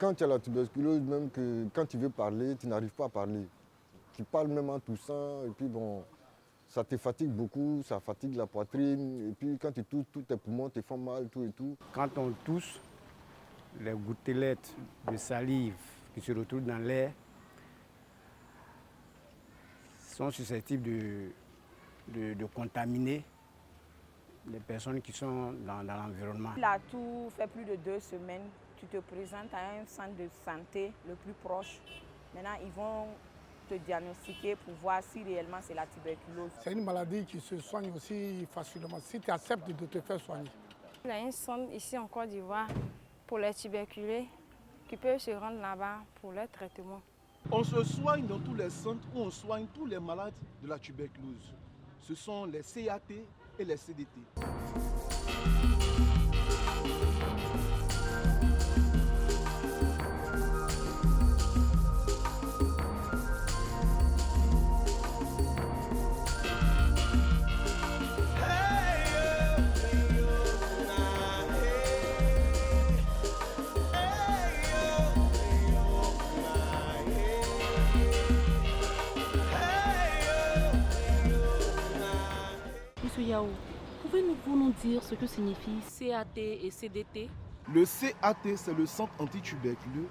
Quand tu as la tuberculose, même que quand tu veux parler, tu n'arrives pas à parler. Tu parles même en toussant, et puis bon, ça te fatigue beaucoup, ça fatigue la poitrine, et puis quand tu tousses, tous tes poumons te font mal, tout et tout. Quand on tousse, les gouttelettes de salive qui se retrouvent dans l'air sont susceptibles de contaminer les personnes qui sont dans l'environnement. La toux fait plus de 2 semaines. Tu te présentes à un centre de santé le plus proche. Maintenant, ils vont te diagnostiquer pour voir si réellement c'est la tuberculose. C'est une maladie qui se soigne aussi facilement si tu acceptes de te faire soigner. Il y a un centre ici en Côte d'Ivoire pour les tuberculés qui peuvent se rendre là-bas pour leur traitement. On se soigne dans tous les centres où on soigne tous les malades de la tuberculose. Ce sont les CAT et les CDT. Monsieur Yao, pouvez-vous nous dire ce que signifie CAT et CDT? Le CAT, c'est le centre antituberculeux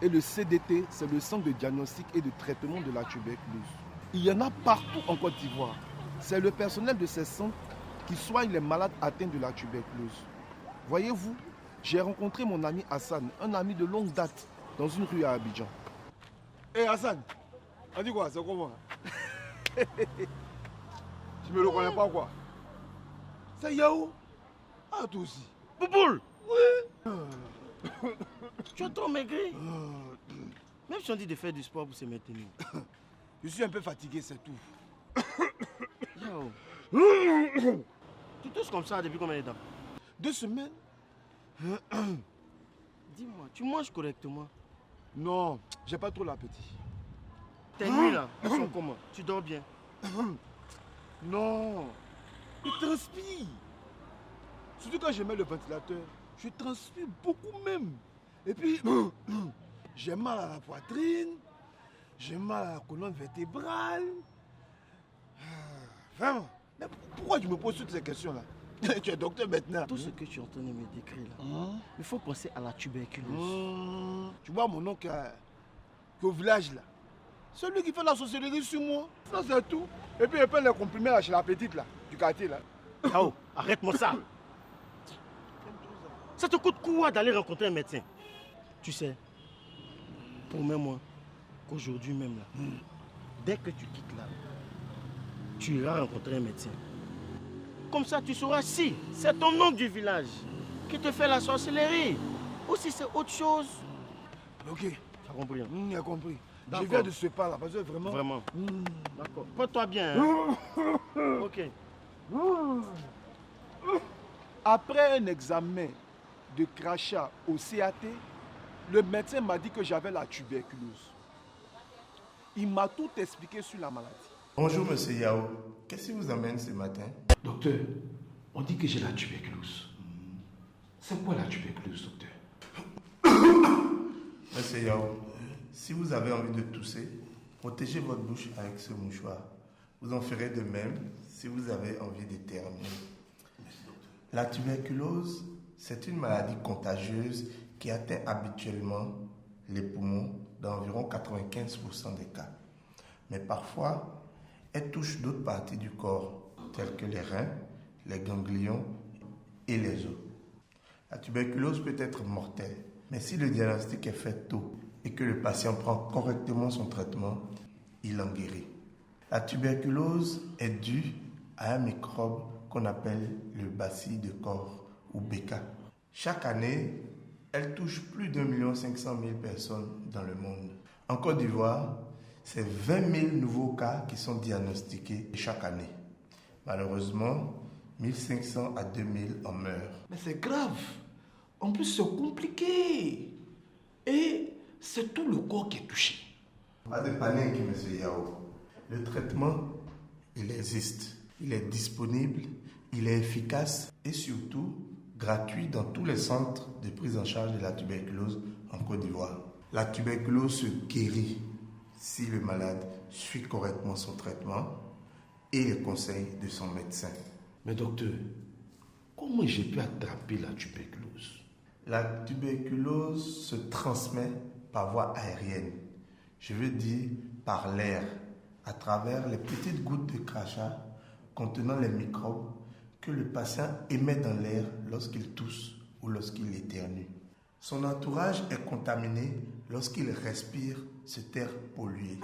et le CDT, c'est le centre de diagnostic et de traitement de la tuberculose. Il y en a partout en Côte d'Ivoire. C'est le personnel de ces centres qui soigne les malades atteints de la tuberculose. Voyez-vous, j'ai rencontré mon ami Hassan, un ami de longue date, dans une rue à Abidjan. Hé Hassan, on dit quoi? C'est comment? Tu me le connais pas quoi? C'est Yao? Ah, toi aussi. Bouboule! Oui. Tu as trop maigri. Même si on dit de faire du sport pour se maintenir. Je suis un peu fatigué, c'est tout. Yao. Tu tousses comme ça depuis combien de temps? 2 semaines. Dis-moi, tu manges correctement? Non, j'ai pas trop l'appétit. Tes nuits là, elles sont comment? Tu dors bien? Non, je transpire. Surtout quand je mets le ventilateur, je transpire beaucoup même. Et puis, j'ai mal à la poitrine, j'ai mal à la colonne vertébrale. Vraiment, mais pourquoi tu me poses toutes ces questions-là? Tu es docteur maintenant. Tout ce que tu es en train de me décrire là, il faut penser à la tuberculose. Tu vois mon oncle qui est au village là. Celui qui fait la sorcellerie sur moi. Ça c'est tout. Et puis il prend les comprimés là, chez la petite là, du quartier là. Yao, arrête-moi ça. Ça te coûte quoi d'aller rencontrer un médecin? Tu sais, promets-moi qu'aujourd'hui même là, dès que tu quittes là, tu iras rencontrer un médecin. Comme ça, tu sauras si c'est ton oncle du village qui te fait la sorcellerie ou si c'est autre chose. Ok. Tu as compris hein? J'ai compris. Je viens de ce pas là, parce que vraiment... Vraiment. D'accord. Porte-toi bien. Hein? Ok. Après un examen de crachat au CAT, le médecin m'a dit que j'avais la tuberculose. Il m'a tout expliqué sur la maladie. Bonjour Monsieur Yao, qu'est-ce qui vous amène ce matin? Docteur, on dit que j'ai la tuberculose. C'est quoi la tuberculose, docteur? Monsieur Yao, si vous avez envie de tousser, protégez votre bouche avec ce mouchoir. Vous en ferez de même si vous avez envie d'éternuer. La tuberculose, c'est une maladie contagieuse qui atteint habituellement les poumons dans environ 95% des cas. Mais parfois, elle touche d'autres parties du corps, telles que les reins, les ganglions et les os. La tuberculose peut être mortelle, mais si le diagnostic est fait tôt et que le patient prend correctement son traitement, il en guérit. La tuberculose est due à un microbe qu'on appelle le bacille de corps ou BK. Chaque année, elle touche plus d'1 500 000 personnes dans le monde. En Côte d'Ivoire, c'est 20 000 nouveaux cas qui sont diagnostiqués chaque année. Malheureusement, 1500 à 2000 en meurent. Mais c'est grave. En plus, c'est compliqué. Et c'est tout le corps qui est touché. Pas de panique, M. Yao. Le traitement, il existe. Il est disponible, il est efficace et surtout, gratuit dans tous les centres de prise en charge de la tuberculose en Côte d'Ivoire. La tuberculose se guérit si le malade suit correctement son traitement et les conseils de son médecin. Mais docteur, comment j'ai pu attraper la tuberculose? La tuberculose se transmet par voie aérienne. Je veux dire par l'air, à travers les petites gouttes de crachat contenant les microbes que le patient émet dans l'air lorsqu'il tousse ou lorsqu'il éternue. Son entourage est contaminé lorsqu'il respire cet air pollué.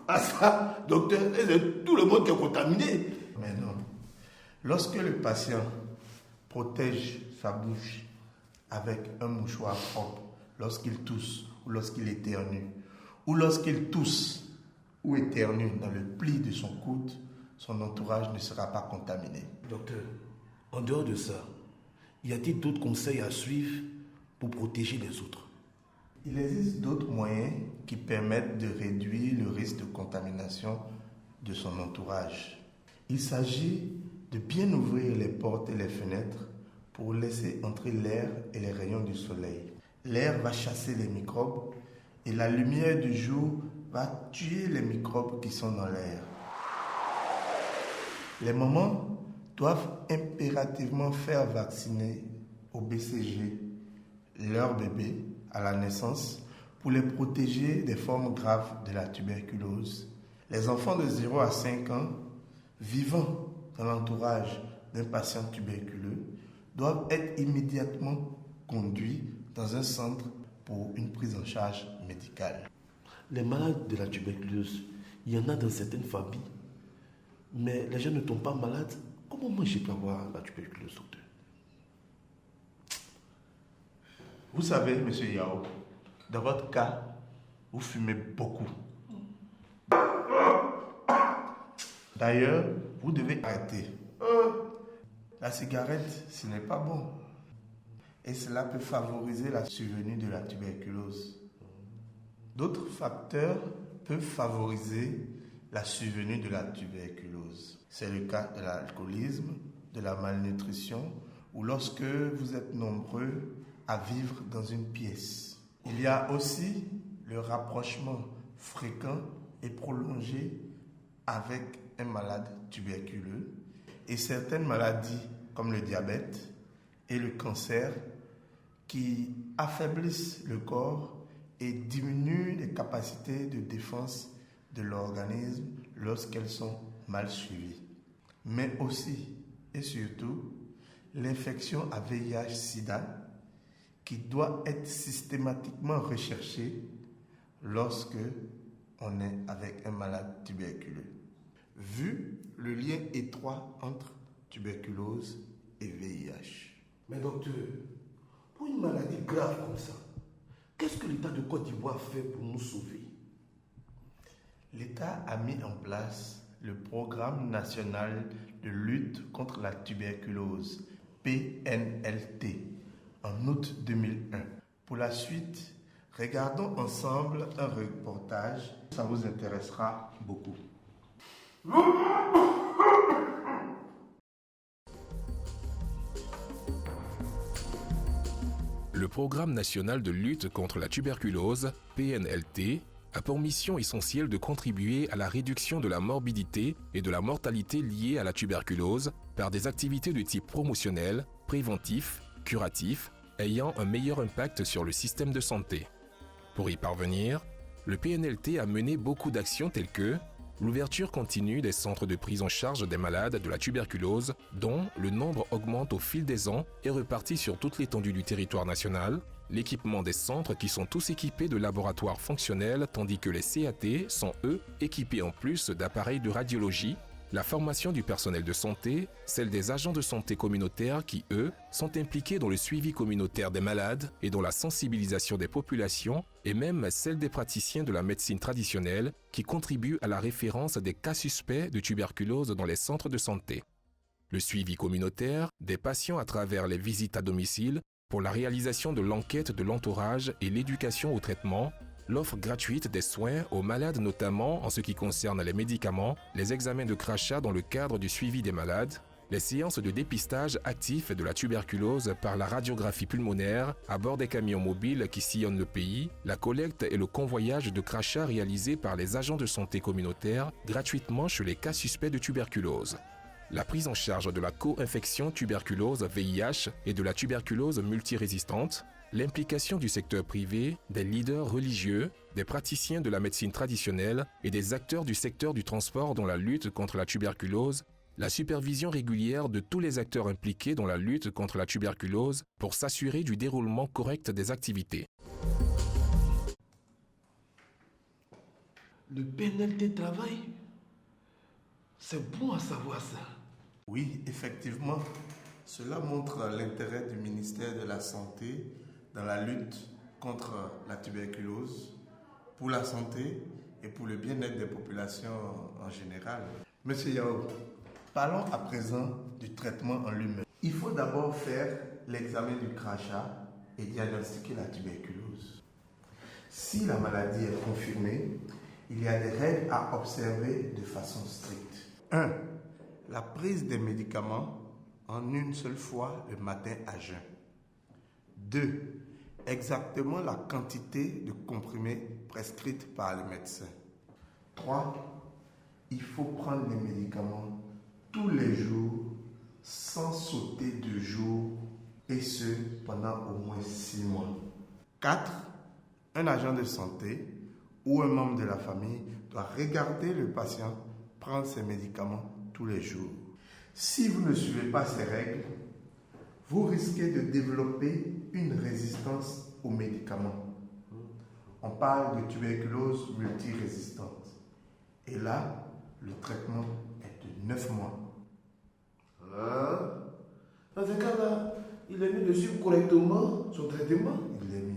Ah ça, docteur, c'est tout le monde qui est contaminé. Mais non. Lorsque le patient protège sa bouche avec un mouchoir propre, lorsqu'il tousse ou lorsqu'il éternue, ou lorsqu'il tousse ou éternue dans le pli de son coude, son entourage ne sera pas contaminé. Docteur, en dehors de ça, y a-t-il d'autres conseils à suivre pour protéger les autres? Il existe d'autres moyens qui permettent de réduire le risque de contamination de son entourage. Il s'agit de bien ouvrir les portes et les fenêtres pour laisser entrer l'air et les rayons du soleil. L'air va chasser les microbes et la lumière du jour va tuer les microbes qui sont dans l'air. Les mamans doivent impérativement faire vacciner au BCG leur bébé à la naissance pour les protéger des formes graves de la tuberculose. Les enfants de 0 à 5 ans vivant dans l'entourage d'un patient tuberculeux doivent être immédiatement conduits dans un centre pour une prise en charge médicale. Les malades de la tuberculose, il y en a dans certaines familles, mais les gens ne tombent pas malades. Comment moi j'ai pu avoir la tuberculose, docteur? Vous savez, M. Yao, dans votre cas, vous fumez beaucoup. D'ailleurs, vous devez arrêter. La cigarette, ce n'est pas bon. Et cela peut favoriser la survenue de la tuberculose. D'autres facteurs peuvent favoriser la survenue de la tuberculose. C'est le cas de l'alcoolisme, de la malnutrition ou lorsque vous êtes nombreux à vivre dans une pièce. Il y a aussi le rapprochement fréquent et prolongé avec un malade tuberculeux et certaines maladies comme le diabète et le cancer qui affaiblissent le corps et diminuent les capacités de défense de l'organisme lorsqu'elles sont mal suivies. Mais aussi et surtout l'infection à VIH-Sida qui doit être systématiquement recherchée lorsque on est avec un malade tuberculeux. Vu le lien étroit entre tuberculose et VIH. Mais docteur, pour une maladie grave comme ça, qu'est-ce que l'État de Côte d'Ivoire fait pour nous sauver? L'État a mis en place le Programme national de lutte contre la tuberculose, PNLT, en août 2001. Pour la suite, regardons ensemble un reportage. Ça vous intéressera beaucoup. Le Programme national de lutte contre la tuberculose, PNLT, a pour mission essentielle de contribuer à la réduction de la morbidité et de la mortalité liées à la tuberculose par des activités de type promotionnel, préventif, curatif, ayant un meilleur impact sur le système de santé. Pour y parvenir, le PNLT a mené beaucoup d'actions telles que l'ouverture continue des centres de prise en charge des malades de la tuberculose, dont le nombre augmente au fil des ans et réparti sur toute l'étendue du territoire national, l'équipement des centres qui sont tous équipés de laboratoires fonctionnels tandis que les CAT sont, eux, équipés en plus d'appareils de radiologie, la formation du personnel de santé, celle des agents de santé communautaires qui, eux, sont impliqués dans le suivi communautaire des malades et dans la sensibilisation des populations, et même celle des praticiens de la médecine traditionnelle qui contribuent à la référence des cas suspects de tuberculose dans les centres de santé. Le suivi communautaire des patients à travers les visites à domicile pour la réalisation de l'enquête de l'entourage et l'éducation au traitement, l'offre gratuite des soins aux malades notamment en ce qui concerne les médicaments, les examens de crachat dans le cadre du suivi des malades, Les séances de dépistage actif de la tuberculose par la radiographie pulmonaire à bord des camions mobiles qui sillonnent le pays, la collecte et le convoyage de crachats réalisés par les agents de santé communautaires gratuitement chez les cas suspects de tuberculose. La prise en charge de la co-infection tuberculose VIH et de la tuberculose multirésistante, l'implication du secteur privé, des leaders religieux, des praticiens de la médecine traditionnelle et des acteurs du secteur du transport dans la lutte contre la tuberculose, la supervision régulière de tous les acteurs impliqués dans la lutte contre la tuberculose pour s'assurer du déroulement correct des activités. Le PNLT travaille. C'est bon à savoir ça. Oui, effectivement, cela montre l'intérêt du ministère de la Santé dans la lutte contre la tuberculose, pour la santé et pour le bien-être des populations en général. Monsieur Yao, parlons à présent du traitement en lui-même. Il faut d'abord faire l'examen du crachat et diagnostiquer la tuberculose. Si la maladie est confirmée, il y a des règles à observer de façon stricte. 1. La prise des médicaments en une seule fois le matin à jeun. 2. Exactement la quantité de comprimés prescrite par le médecin. 3. Il faut prendre les médicaments tous les jours sans sauter de jour et ce pendant au moins 6 mois. 4. Un agent de santé ou un membre de la famille doit regarder le patient prendre ses médicaments tous les jours. Si vous ne suivez pas ces règles, vous risquez de développer une résistance aux médicaments. On parle de tuberculose multirésistante. Et là, le traitement est de 9 mois. Dans ce cas-là, il est mieux de suivre correctement son traitement. Il est mieux.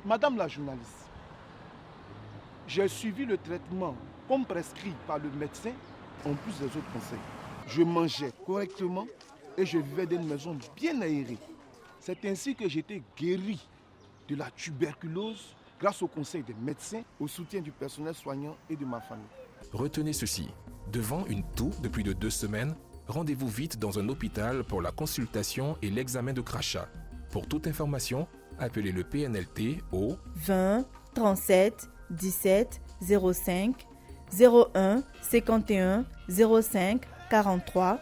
Madame la journaliste, j'ai suivi le traitement comme prescrit par le médecin en plus des autres conseils. Je mangeais correctement et je vivais dans une maison bien aérée. C'est ainsi que j'étais guéri de la tuberculose grâce au conseil des médecins, au soutien du personnel soignant et de ma famille. Retenez ceci, devant une toux de plus de 2 semaines, rendez-vous vite dans un hôpital pour la consultation et l'examen de crachat. Pour toute information, appelez le PNLT au 20 37 17 05 01 51 05 43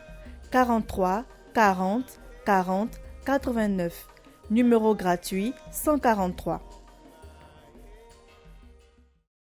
43 40 40 89. Numéro gratuit 143.